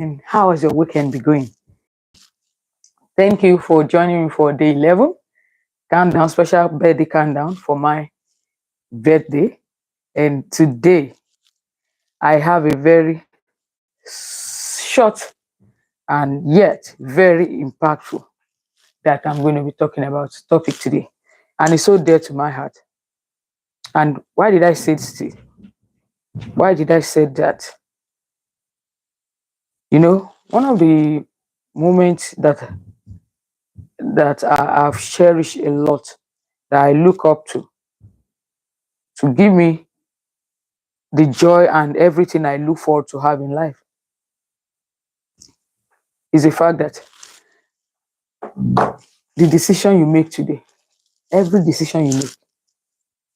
And how has your weekend been going? Thank you for joining me for day 11 countdown, special birthday countdown for my birthday. And today I have a very short and yet very impactful that I'm going to be talking about topic today. And it's so dear to my heart. And why did I say this? Why did I say that? One of the moments that I've cherished a lot, that I look up to give me the joy and everything I look forward to have in life, is the fact that the decision you make today, every decision you make,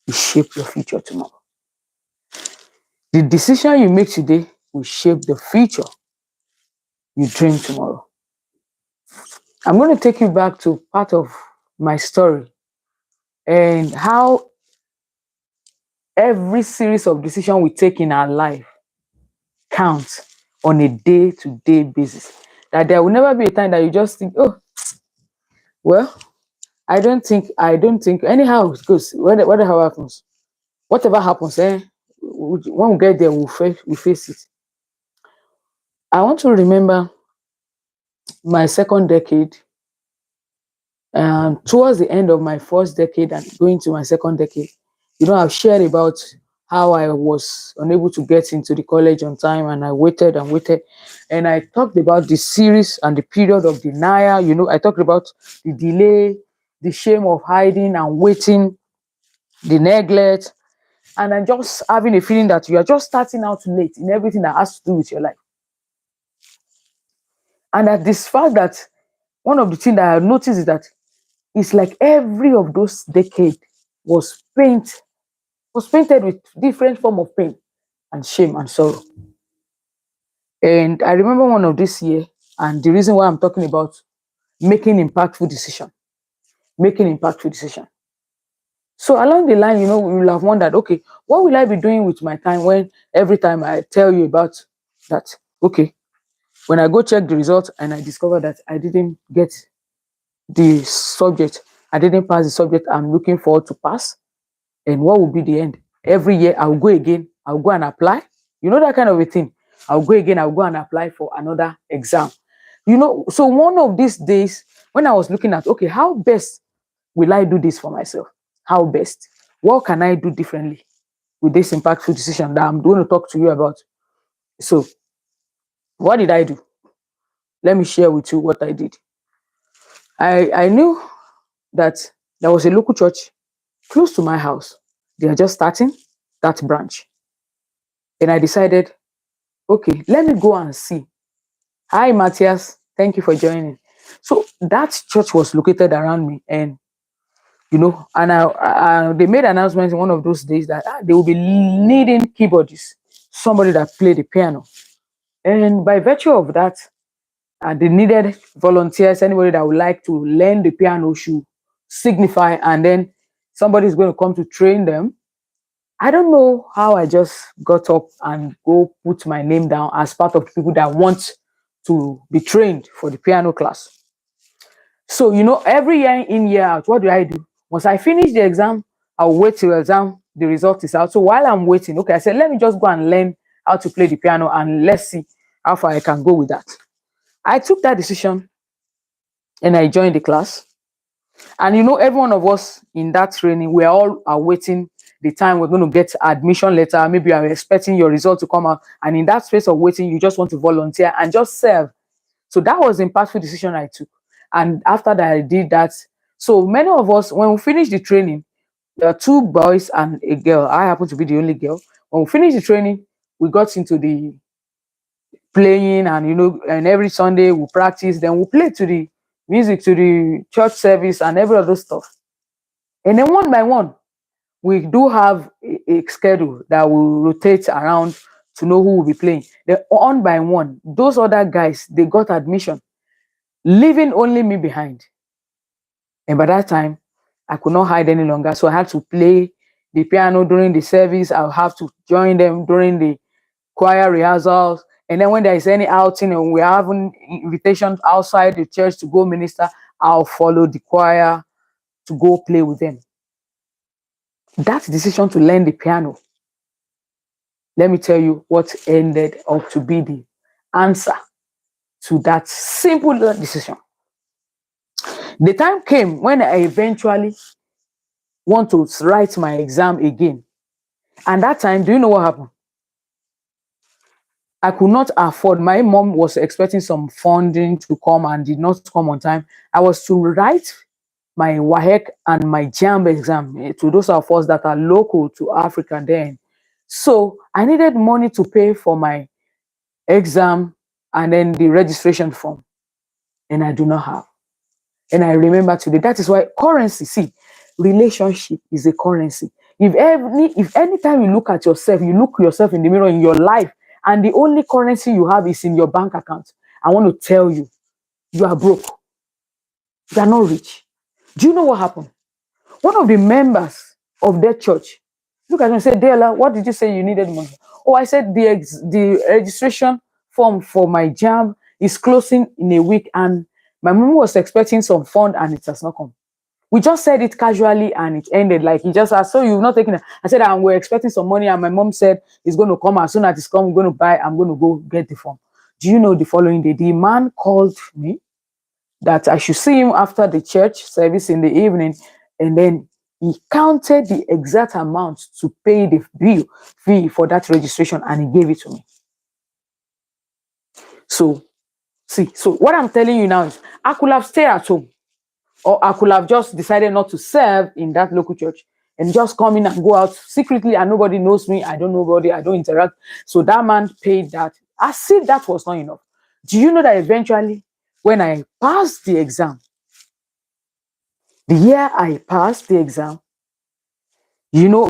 will shape your future tomorrow. The decision you make today will shape the future you dream tomorrow. I'm going to take you back to part of my story and how every series of decisions we take in our life counts on a day-to-day basis. That there will never be a time that you just think, oh, well, I don't think, anyhow it goes, whatever happens, when we get there, we face it. I want to remember my second decade, towards the end of my first decade and going to my second decade. I've shared about how I was unable to get into the college on time, and I waited and waited. And I talked about the series and the period of denial. I talked about the delay, the shame of hiding and waiting, the neglect, and I'm just having a feeling that you are just starting out late in everything that has to do with your life. And that this fact that one of the things that I noticed is that it's like every of those decades was painted with different form of pain and shame and sorrow. And I remember one of this year, and the reason why I'm talking about making impactful decision. So along the line, we will have wondered, okay, what will I be doing with my time when every time I tell you about that, okay, when I go check the results and I discover that I didn't get the subject, I didn't pass the subject I'm looking forward to pass, and what will be the end? Every year I'll go again, I'll go and apply. That kind of a thing. I'll go again, I'll go and apply for another exam. So one of these days, when I was looking at, okay, how best will I do this for myself? How best? What can I do differently with this impactful decision that I'm going to talk to you about? So, what did I do? Let me share with you what I did. I knew that there was a local church close to my house. They are just starting that branch. And I decided, okay, let me go and see. Hi, Matthias. Thank you for joining. So that church was located around me, and and they made announcements in one of those days that they will be needing keyboardists, somebody that played the piano. And by virtue of that, they needed volunteers, anybody that would like to learn the piano should signify, and then somebody is going to come to train them. I don't know how I just got up and go put my name down as part of the people that want to be trained for the piano class. So, every year in, year out, what do? Once I finish the exam, I'll wait till the result is out. So while I'm waiting, okay, I said, let me just go and learn how to play the piano and let's see how far I can go with that. I took that decision and I joined the class. And every one of us in that training, we're all awaiting the time we're going to get admission letter. Maybe you are expecting your result to come out. And in that space of waiting, you just want to volunteer and just serve. So that was the impactful decision I took. And after that, I did that. So many of us, when we finished the training, there are two boys and a girl. I happen to be the only girl. When we finished the training, we got into the playing, and and every Sunday we practice. Then we play to the music, to the church service and every other stuff. And then one by one, we do have a schedule that will rotate around to know who will be playing. Then one by one, those other guys, they got admission, leaving only me behind. And by that time, I could not hide any longer. So I had to play the piano during the service. I'll have to join them during the choir rehearsals. And then when there is any outing and we're having invitations outside the church to go minister, I'll follow the choir to go play with them. That decision to learn the piano, let me tell you what ended up to be the answer to that simple decision. The time came when I eventually want to write my exam again. And that time, do you know what happened? I could not afford. My mom was expecting some funding to come and did not come on time. I was to write my WAEC and my JAMB exam, to those of us that are local to Africa then. So I needed money to pay for my exam and then the registration form. And I do not have. And I remember today, that is why currency, see, relationship is a currency. If anytime you look at yourself, you look yourself in the mirror in your life, and the only currency you have is in your bank account, I want to tell you, you are broke. You are not rich. Do you know what happened? One of the members of that church, look at me and say, Adeola, what did you say you needed money? Oh, I said the registration form for my JAMB is closing in a week, and my mom was expecting some fund and it has not come. We just said it casually and it ended. Like, he just asked, so you've not taken it? I said, we're expecting some money, and my mom said it's going to come. As soon as it's come, we're going to buy, I'm going to go get the form. Do you know the following day, the man called me that I should see him after the church service in the evening, and then he counted the exact amount to pay the fee for that registration, and he gave it to me. So, see, so what I'm telling you now is, I could have stayed at home, or I could have just decided not to serve in that local church and just come in and go out secretly, and nobody knows me. I don't know nobody. I don't interact. So that man paid that. As if that was not enough. Do you know that eventually, when I passed the exam, the year I passed the exam, you know,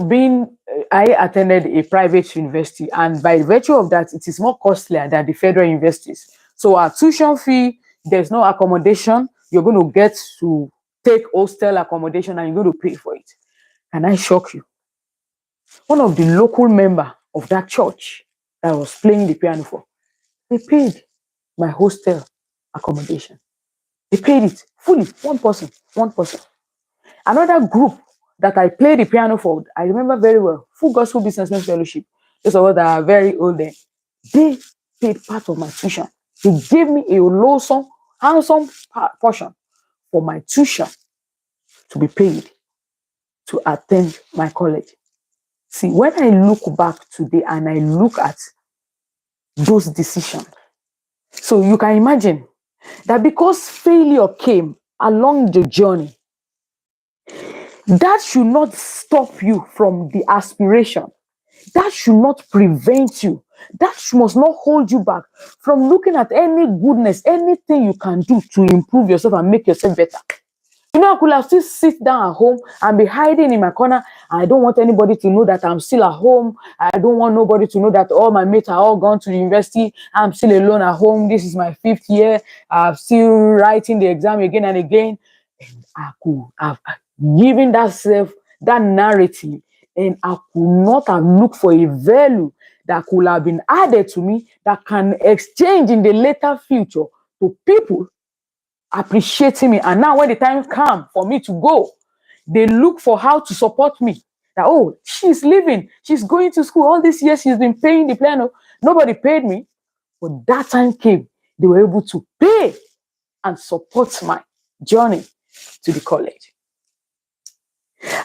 I attended a private university, and by virtue of that, it is more costlier than the federal universities. So our tuition fee, there's no accommodation. You're going to get to take hostel accommodation, and you're going to pay for it. Can I shock you? One of the local members of that church that I was playing the piano for, they paid my hostel accommodation. They paid it fully, one person. Another group that I played the piano for, I remember very well, Full Gospel Businessmen Fellowship. Those of us that are very old then, they paid part of my tuition. They gave me a handsome portion for my tuition to be paid to attend my college. See, when I look back today and I look at those decisions, so you can imagine that because failure came along the journey, that should not stop you from the aspiration. That should not prevent you. That must not hold you back from looking at any goodness, anything you can do to improve yourself and make yourself better. You know, I could have still sit down at home and be hiding in my corner. I don't want anybody to know that I'm still at home. I don't want nobody to know that all my mates are all gone to the university. I'm still alone at home. This is my 5th year. I'm still writing the exam again and again. And I could have given that narrative, and I could not have looked for a value that could have been added to me that can exchange in the later future to people appreciating me. And now when the time comes for me to go, they look for how to support me. That, oh, she's leaving, she's going to school. All these years she's been paying the piano. Nobody paid me. But that time came, they were able to pay and support my journey to the college.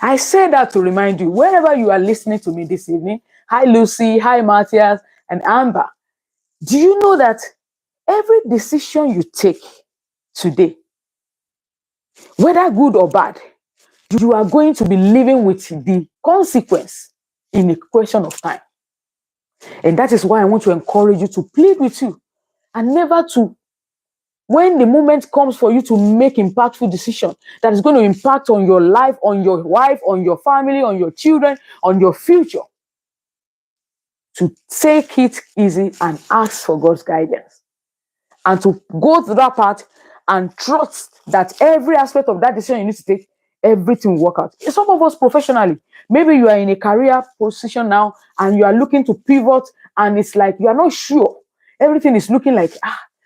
I say that to remind you, wherever you are listening to me this evening, hi Lucy, hi Matthias, and Amber, do you know that every decision you take today, whether good or bad, you are going to be living with the consequence in a question of time. And that is why I want to encourage you, to plead with you, and never to, when the moment comes for you to make impactful decisions that is going to impact on your life, on your wife, on your family, on your children, on your future, to take it easy and ask for God's guidance, and to go to that part and trust that every aspect of that decision you need to take, everything will work out. Some of us professionally, maybe you are in a career position now and you are looking to pivot, and it's like you are not sure everything is looking like,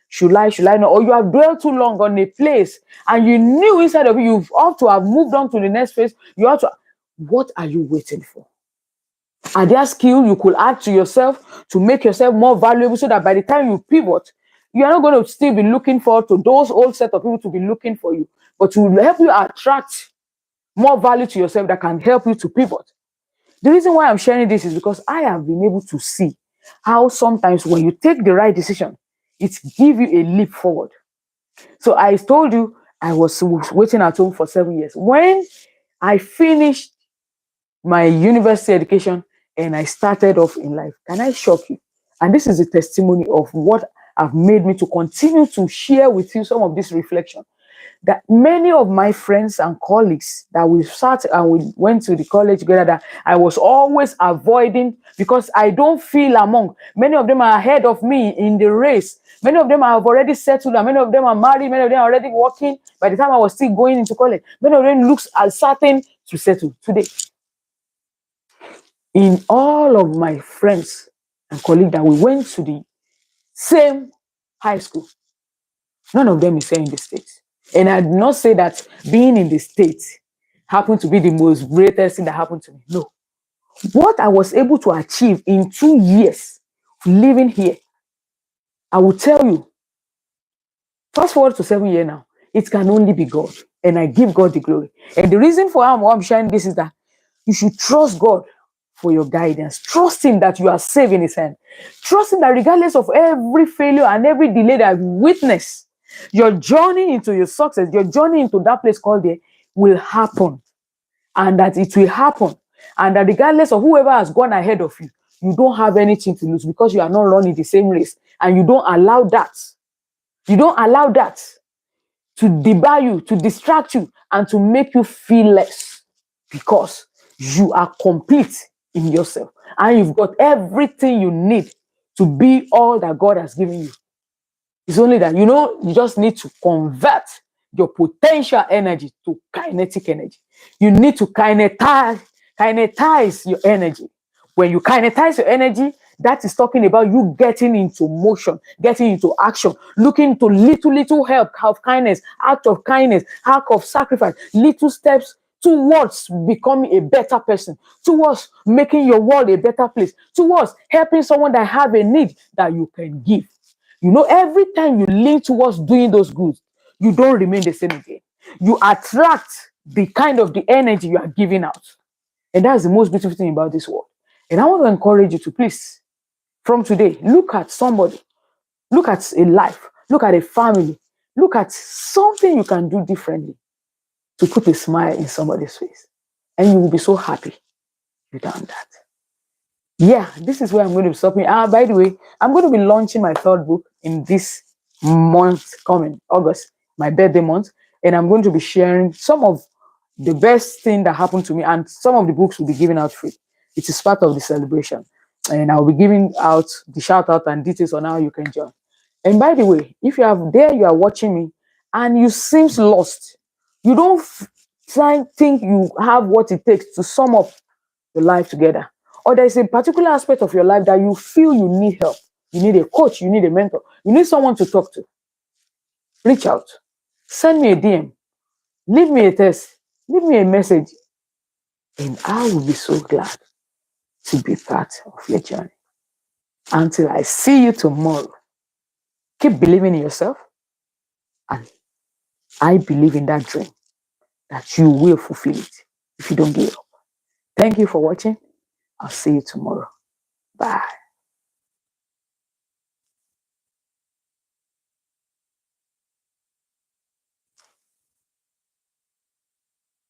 should I not? Or you have dwelled too long on a place and you knew inside of you ought to have moved on to the next phase. You ought to. What are you waiting for? Are there skills you could add to yourself to make yourself more valuable so that by the time you pivot, you are not going to still be looking forward to those old set of people to be looking for you, but to help you attract more value to yourself that can help you to pivot. The reason why I'm sharing this is because I have been able to see how sometimes when you take the right decision, it gives you a leap forward. So I told you I was waiting at home for 7 years. When I finished my university education and I started off in life, can I shock you? And this is a testimony of what have made me to continue to share with you some of this reflection. That many of my friends and colleagues that we sat and we went to the college together, that I was always avoiding because I don't feel among. Many of them are ahead of me in the race. Many of them have already settled, and many of them are married. Many of them are already working. By the time I was still going into college, many of them looks as certain to settle today. In all of my friends and colleagues that we went to the same high school, none of them is here in the States. And I did not say that being in the States happened to be the most greatest thing that happened to me. No. What I was able to achieve in 2 years living here, I will tell you, fast forward to 7 years now, it can only be God. And I give God the glory. And the reason for why I'm sharing this is that you should trust God for your guidance. Trust Him that you are safe in His hand. Trust Him that regardless of every failure and every delay that I've witnessed, your journey into your success, your journey into that place called there will happen. And that it will happen. And that regardless of whoever has gone ahead of you, you don't have anything to lose because you are not running the same race. And you don't allow that. You don't allow that to debar you, to distract you, and to make you feel less. Because you are complete in yourself. And you've got everything you need to be all that God has given you. It's only that, you just need to convert your potential energy to kinetic energy. You need to kinetize your energy. When you kinetize your energy, that is talking about you getting into motion, getting into action, looking to little help of kindness, act of kindness, act of sacrifice, little steps towards becoming a better person, towards making your world a better place, towards helping someone that have a need that you can give. Every time you lean towards doing those goods, you don't remain the same again. You attract the kind of the energy you are giving out. And that's the most beautiful thing about this world. And I want to encourage you to please, from today, look at somebody, look at a life, look at a family, look at something you can do differently to put a smile in somebody's face. And you will be so happy you've done that. Yeah, this is where I'm going to be stopping. By the way, I'm going to be launching my third book in this month coming, August, my birthday month. And I'm going to be sharing some of the best thing that happened to me, and some of the books will be given out free. It is part of the celebration. And I'll be giving out the shout out and details on how you can join. And by the way, if you are watching me and you seem lost, you don't think you have what it takes to sum up your life together, or there's a particular aspect of your life that you feel you need help, you need a coach, you need a mentor, you need someone to talk to, reach out, send me a DM, leave me a text, leave me a message, and I will be so glad to be part of your journey. Until I see you tomorrow, keep believing in yourself, and I believe in that dream that you will fulfill it if you don't give up. Thank you for watching. I'll see you tomorrow. Bye.